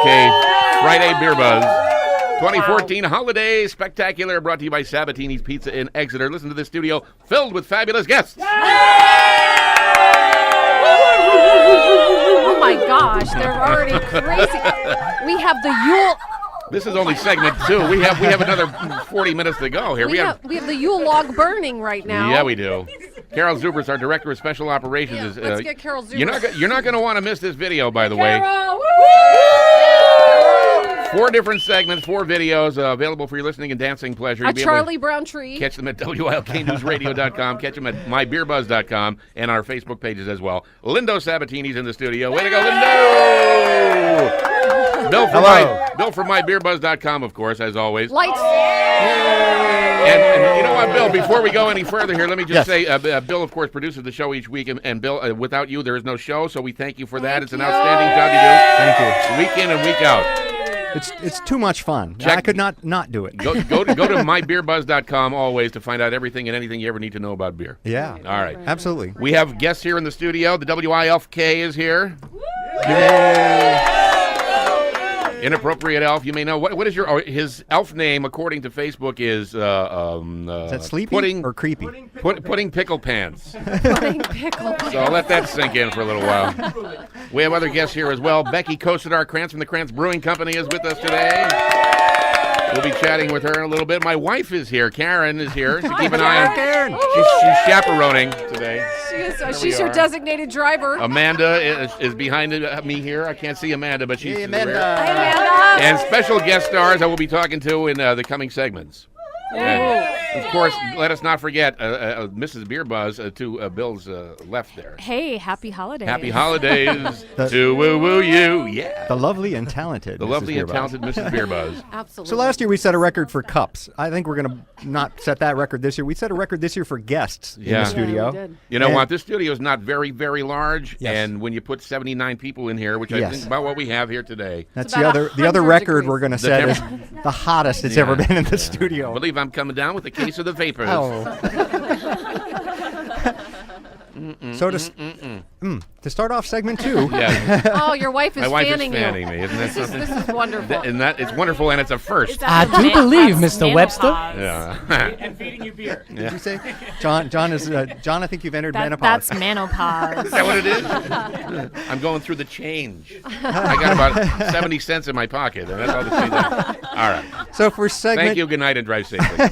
Friday Beer Buzz 2014 Holiday Spectacular, brought to you by Sabatini's Pizza in Exeter. Listen to this studio filled with fabulous guests. Oh my gosh, they're already crazy. We have the Yule. This is only segment 2. We have another 40 minutes to go here. We have the Yule log burning right now. Yeah, we do. Carol Zubers, our director of special operations, let's get Carol Zubers. You're not going to want to miss this video, by the way. Carol, 4 different segments, 4 videos available for your listening and dancing pleasure. A Charlie Brown tree. Catch them at WILKnewsradio.com. Catch them at mybeerbuzz.com and our Facebook pages as well. Lindo Sabatini's in the studio. Way to go, Lindo! Bill from mybeerbuzz.com, of course, as always. Lights. And you know what, Bill, before we go any further here, let me just say, Bill, of course, produces the show each week, and Bill, without you, there is no show, so we thank you for that. It's an outstanding job you do. Thank you. Week in and week out. It's too much fun. I could not do it. Go to mybeerbuzz.com always to find out everything and anything you ever need to know about beer. Yeah. All right. Absolutely. We have guests here in the studio. The WILK is here. Yay. Inappropriate elf. You may know what is his elf name according to Facebook is Is that sleepy or creepy? Pudding pickle pants. Pudding pickle pants. So I'll let that sink in for a little while. We have other guests here as well. Becky Kosadar-Krantz from the Krantz Brewing Company is with us today. We'll be chatting with her in a little bit. My wife is here. Karen is here. So keep an eye on Karen. She's chaperoning today. She's your designated driver. Amanda is behind me here. I can't see Amanda, but she's Amanda. Hey, Amanda. And special guest stars I will be talking to in the coming segments. And, of course, let us not forget Mrs. BeerBuzz to Bill's left there. Hey, happy holidays. Happy holidays to woo-woo you. Yeah. The lovely and talented. The Mrs. lovely and BeerBuzz. talented Mrs. BeerBuzz. Absolutely. So last year we set a record for cups. I think we're going to not set that record this year. We set a record this year for guests in the studio. Yeah, we did. You know what? This studio is not very, very large. Yes. And when you put 79 people in here, which I think about what we have here today. That's about the other 100 record degrees. we're going to set is the hottest it's ever been in the studio. I believe I'm coming down with a case of the vapors. So to start off segment 2. Yeah. Oh, your wife is My wife fanning is fanning you. me. Isn't that something? This is wonderful. And it's wonderful, and it's a first. I do believe, Mr. Webster. Yeah. And feeding you beer. Did you say? John, I think you've entered menopause. That's menopause. Is that what it is? I'm going through the change. I got about 70 cents in my pocket, and that's all the change. All right. So for segment Thank you. Good night and drive safely.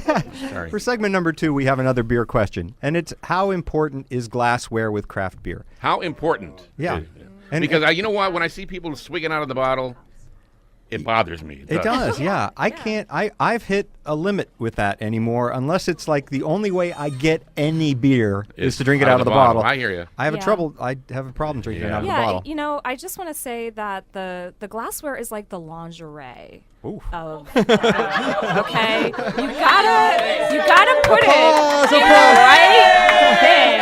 Sorry. For segment number 2, we have another beer question, and it's how important is glassware with craft beer? How important? Yeah. And Because you know what? When I see people swigging out of the bottle, it bothers me. It does, yeah. I can't. I've hit a limit with that anymore, unless it's like the only way I get any beer is to drink it out of the bottle. I hear you. I have a problem drinking it out of the bottle. You know, I just want to say that the glassware is like the lingerie. Ooh. Of okay, you gotta put it in the right thing,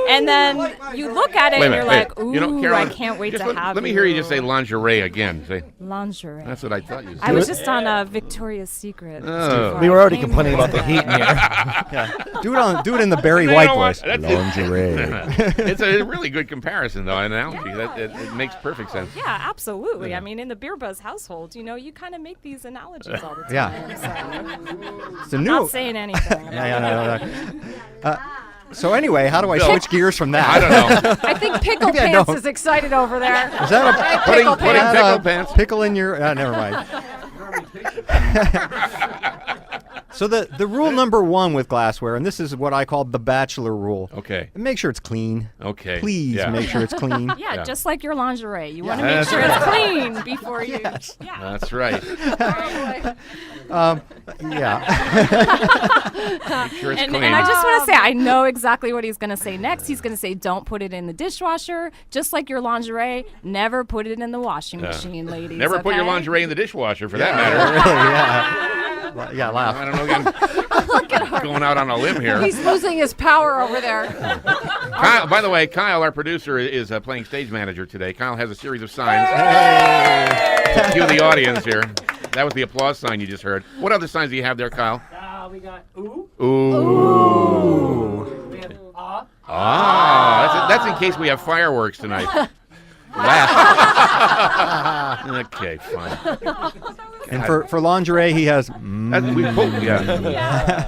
and then you look at it and you're like, ooh, Caroline, I can't wait to have. Let me hear you just say lingerie again. Say lingerie. That's what I thought you said. I was just on Victoria's Secret. Oh. We were already complaining about the heat in here. Yeah. Do it in the Barry White voice. Lingerie. It's a really good comparison, though, an analogy. It makes perfect sense. Yeah, absolutely. I mean, in the BeerBuzz household, you know, you kind of make these analogies all the time. Yeah. So. It's a new. Not saying anything. So anyway, how do I switch gears from that? I don't know. I think Pickle Maybe I Pants don't. is excited over there. Is that a Pickle pudding Pants. pickle pants? Pickle in your? Never mind. So the rule number 1 with glassware, and this is what I call the bachelor rule. Okay. Make sure it's clean. Okay. Please make sure it's clean. Yeah, Yeah. just like your lingerie. You want to That's make sure right. it's clean before you. Yes. Yeah. That's right. Yeah. Make sure it's And clean. I just want to say, I know exactly what he's going to say next. He's going to say, don't put it in the dishwasher. Just like your lingerie, never put it in the washing machine, ladies. Never put your okay? lingerie in the dishwasher, for that matter. Really, yeah, laugh. I don't know. I'm going out on a limb here. He's losing his power over there. Kyle, by the way, Kyle, our producer, is playing stage manager today. Kyle has a series of signs. To cue the audience here. That was the applause sign you just heard. What other signs do you have there, Kyle? We got ooh. Ooh. We have ah. Ah, that's in case we have fireworks tonight. Okay, fine. And for lingerie, he has.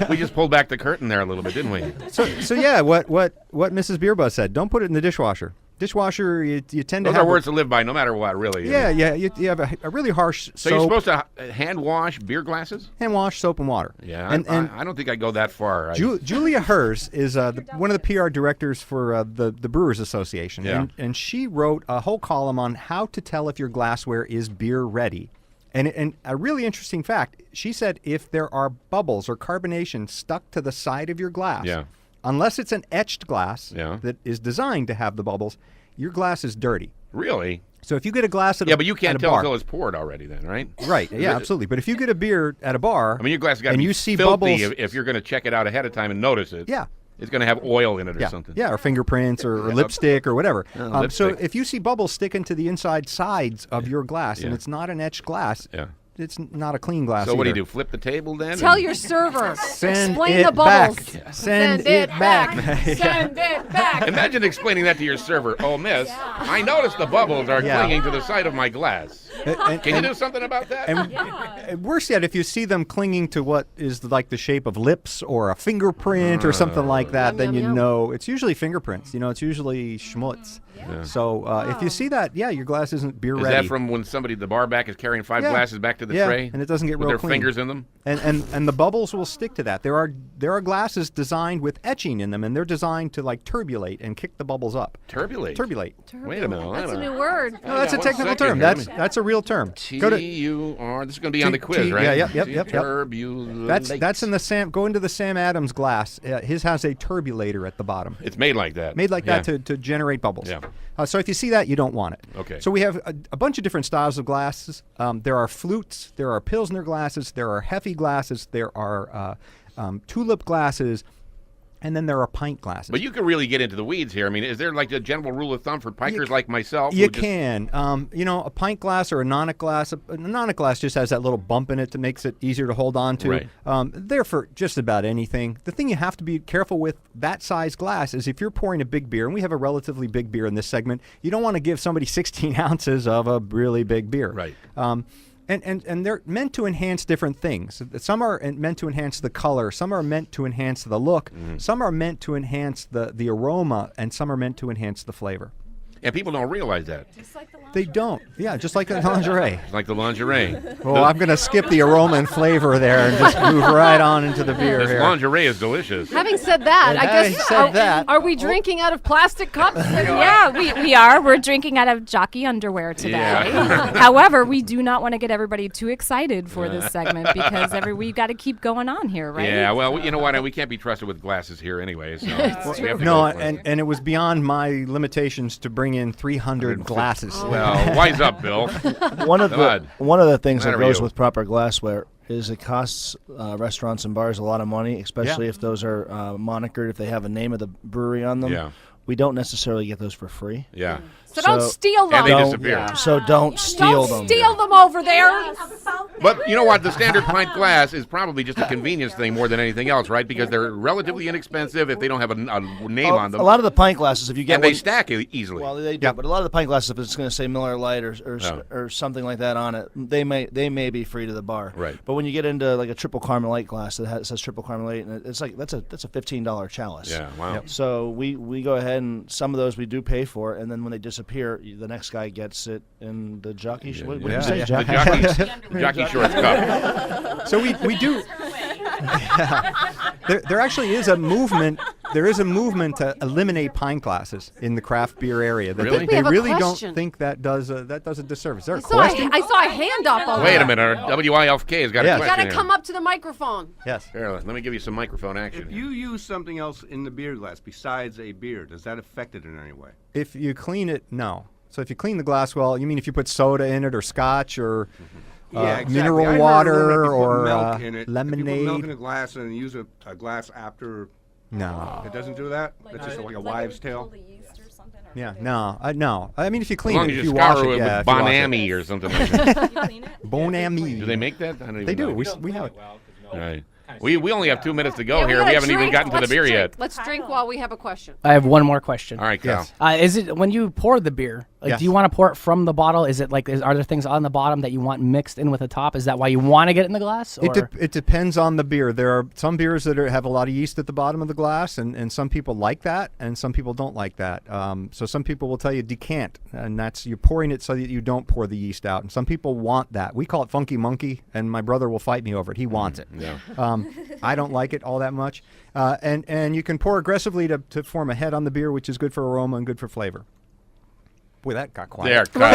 We just pulled back the curtain there a little bit, didn't we? So yeah, what Mrs. BeerBuzz said. Don't put it in the dishwasher. Dishwasher, you tend to Those have. are words to live by, no matter what, really. Yeah. You have a really harsh. So you're supposed to hand wash beer glasses? hand wash, soap, and water. Yeah, and I don't think I go that far. Julia Hers is one of the PR directors for the Brewers Association, Yeah. and she wrote a whole column on how to tell if your glassware is beer ready. And a really interesting fact, she said if there are bubbles or carbonation stuck to the side of your glass, Yeah. unless it's an etched glass Yeah. that is designed to have the bubbles, your glass is dirty. Really? So if you get a glass at Yeah, but you can't at a tell bar, until it's poured already then, right? right? Yeah, absolutely. But if you get a beer at a bar, I mean, your glass has got to and be you see filthy bubbles, if you're going to check it out ahead of time and notice it. yeah. It's going to have oil in it or Yeah, something. yeah, or fingerprints or lipstick or whatever. So lipstick. if you see bubbles sticking to the inside sides of your glass and it's not an etched glass, Yeah. it's not a clean glass. So what do you either. do? Flip the table then? Tell your server. Send Explain it the bubbles. back. Send it back. Send it back. Imagine explaining that to your server. Oh, miss, I noticed the bubbles are Yeah. clinging to the side of my glass. Can you do something about that? And worse yet, if you see them clinging to what is like the shape of lips or a fingerprint or something like that, then you know it's usually fingerprints. It's usually schmutz. Yeah. So if you see that, yeah, your glass isn't beer Is ready. that from when somebody at the bar back is carrying 5 Yeah. glasses back to the Yeah, tray? and it doesn't get with real their clean. fingers in them? And the bubbles will stick to that. There are glasses designed with etching in them, and they're designed to like turbulate and kick the bubbles up. Turbulate? Turbulate. Wait a minute. That's a new word. No, that's a One technical second term. here. That's a real term. Go to T-U-R. This is going to be on the quiz, right? Yeah, yep. Turbulate. That's in the Sam. Go into the Sam Adams glass. His has a turbulator at the bottom. It's made like that. Made like Yeah. that to generate bubbles. Yeah. So if you see that, you don't want it. Okay. So we have a bunch of different styles of glasses. There are flutes. There are Pilsner glasses. There are Heffy glasses. There are tulip glasses. And then there are pint glasses. But you can really get into the weeds here. I mean, is there like a general rule of thumb for pikers like myself? You who just- can. A pint glass or a nonic glass. A nonic glass just has that little bump in it that makes it easier to hold on to. Right. They're for just about anything. The thing you have to be careful with that size glass is if you're pouring a big beer, and we have a relatively big beer in this segment, you don't want to give somebody 16 ounces of a really big beer. Right. And they're meant to enhance different things. Some are meant to enhance the color. Some are meant to enhance the look. Some are meant to enhance the aroma, and some are meant to enhance the flavor. And people don't realize that. They don't. Yeah, just like the lingerie. It's like the lingerie. Well, I'm going to skip the aroma and flavor there and just move right on into the beer This here. lingerie is delicious. Having said that, I Having guess said that- are we drinking out of plastic cups? Yeah, we are. We're drinking out of jockey underwear today. Yeah. However, we do not want to get everybody too excited for this segment because we got to keep going on here, right? Yeah, well, you know what? We can't be trusted with glasses here anyway. So we have to No, go for it. and it was beyond my limitations to bring in 300 glasses. Well, wise up, Bill. One of the things that Matter goes you. with proper glassware is it costs restaurants and bars a lot of money, especially if those are monikered, if they have a name of the brewery on them. Yeah. We don't necessarily get those for free. Yeah. So don't steal them. And they Don't- disappear. So don't steal them. Don't steal them over there. But you know what? The standard pint glass is probably just a convenience thing more than anything else, right? Because they're relatively inexpensive if they don't have a name on them. A lot of the pint glasses, if you get and they one- stack easily. Well, they do, but a lot of the pint glasses, if it's going to say Miller Lite or something like that on it, they may be free to the bar. Right. But when you get into like a triple Carmelite glass that says triple Carmelite, and it's like that's a $15 chalice. Yeah, wow. So we go ahead and some of those we do pay for, and then when they disappear, the next guy gets it in the jockey. What did you say? The jockey shorts cup. So we do. There actually is a movement. There is a movement to eliminate pint glasses in the craft beer area. That Really? We have a really don't question. think that does a disservice. Is there a I question? saw a hand up over Wait there. a minute. Our WILK has got Yes. a You question gotta here. come up to the microphone. Yes. Here, let me give you some microphone action. If you use something else in the beer glass besides a beer, does that affect it in any way? If you clean it, no. So if you clean the glass well, you mean if you put soda in it or scotch or Exactly. mineral I heard water that if you put or milk in it, if you put milk in lemonade? a glass and use a glass after, No. it doesn't do that? That's just like a wives' tale? Yeah. No. No. I mean, if you As clean long it, as if you you wash scour it, it yeah. with if you wash it. Bonami or something like that. Bon ami. Do they make that? I don't even They do. know. We have it. All right. We only have 2 minutes to go Yeah, here. We gotta haven't even drink. gotten to the Let's beer drink. yet. Let's drink while we have a question. I have one more question. All right, Kyle. Yes. Is it when you pour the beer? Like, Yes. do you want to pour it from the bottle? Is it like, are there things on the bottom that you want mixed in with the top? Is that why you want to get it in the glass? Or? It depends on the beer. There are some beers that have a lot of yeast at the bottom of the glass, and some people like that, and some people don't like that. So some people will tell you decant, and that's you're pouring it so that you don't pour the yeast out. And some people want that. We call it funky monkey, and my brother will fight me over it. He wants it. Yeah. I don't like it all that much. And you can pour aggressively to form a head on the beer, which is good for aroma and good for flavor. Boy, that got quiet. There, Kyle.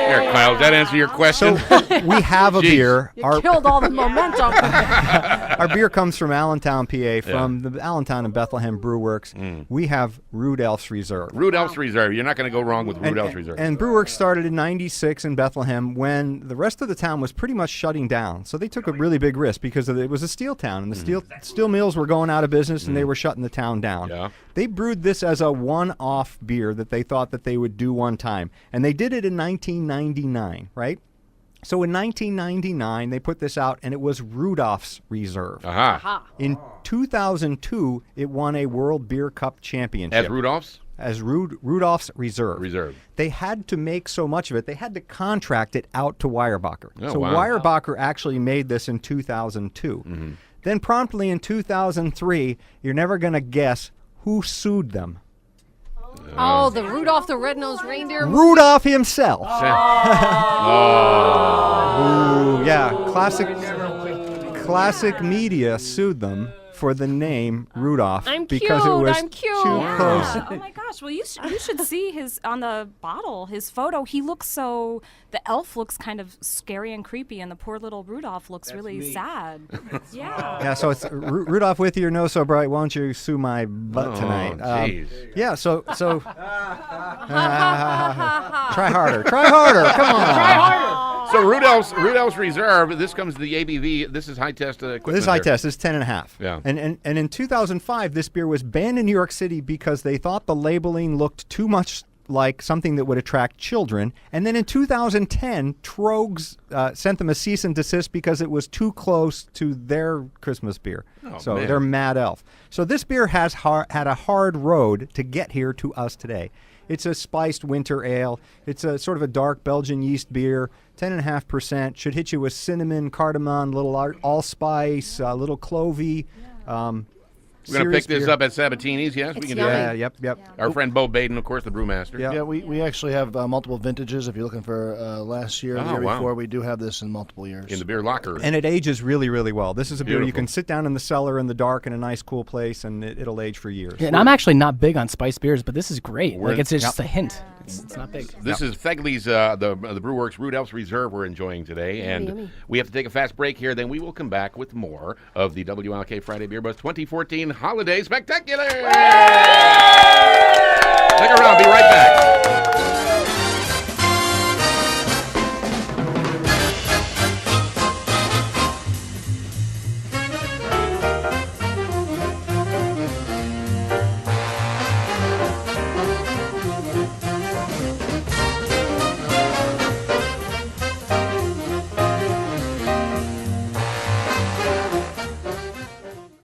There, Kyle. Does that answer your question? So we have a Jeez. beer. You killed all the momentum. Our beer comes from Allentown, PA, from the Allentown and Bethlehem Brew Works. We have Rudolph's Reserve. Rudolph's Reserve. You're not going to go wrong with Rudolph's Reserve. And Brewworks started in '96 in Bethlehem when the rest of the town was pretty much shutting down. So they took a really big risk because it was a steel town, and the steel mills were going out of business, and they were shutting the town down. Yeah. They brewed this as a one-off beer that they thought that they would do one time, and they did it in 1999, right? So in 1999, they put this out, and it was Rudolph's Reserve. Aha. In 2002, it won a World Beer Cup championship. As Rudolph's? As Rudolph's Reserve. Reserve. They had to make so much of it, they had to contract it out to Weyerbacher. Oh, so wow. Weyerbacher actually made this in 2002. Then promptly in 2003, you're never going to guess who sued them. Oh, the Rudolph the Red-Nosed Reindeer. Rudolph himself. Oh. Ooh, yeah, classic media sued them for the name Rudolph I'm because cute, it was I'm cute. too Yeah. close. Oh my gosh! Well, you should see his on the bottle. His photo. He looks so. The elf looks kind of scary and creepy, and the poor little Rudolph looks really sad. Yeah. Yeah, so it's Rudolph with your nose so bright, won't you sue my butt tonight? jeez. Yeah, so try harder, come on, try harder. So Rudolph's Reserve, this comes to the ABV. This is high test equipment. This is high here. test. It's 10.5. Yeah. And in 2005, this beer was banned in New York City because they thought the labeling looked too much like something that would attract children. And then in 2010, Trogs sent them a cease and desist because it was too close to their Christmas beer. Oh, so man. they're Mad Elf. So this beer has had a hard road to get here to us today. It's a spiced winter ale. It's a sort of a dark Belgian yeast beer, 10.5%. Should hit you with cinnamon, cardamom, little allspice, little clovey. We're going to pick this up at Sabatini's, yes? We It's can yummy. do Yeah, that. yep. Our friend Bo Baden, of course, the brewmaster. Yeah. Yeah, we actually have multiple vintages. If you're looking for last year, the Oh, year wow. before, we do have this in multiple years. In the beer locker. And it ages really, really well. This is a beer you Beautiful. can sit down in the cellar in the dark in a nice, cool place, and it'll age for years. Yeah, and I'm actually not big on spiced beers, but this is great. We're- Like, it's just a hint. It's not big. This is Fegley's, the Brewworks Rudolph's Reserve we're enjoying today. And we have to take a fast break here. Then we will come back with more of the WILK Friday Beer Buzz 2014 Holiday Spectacular. Stick around. Be right back.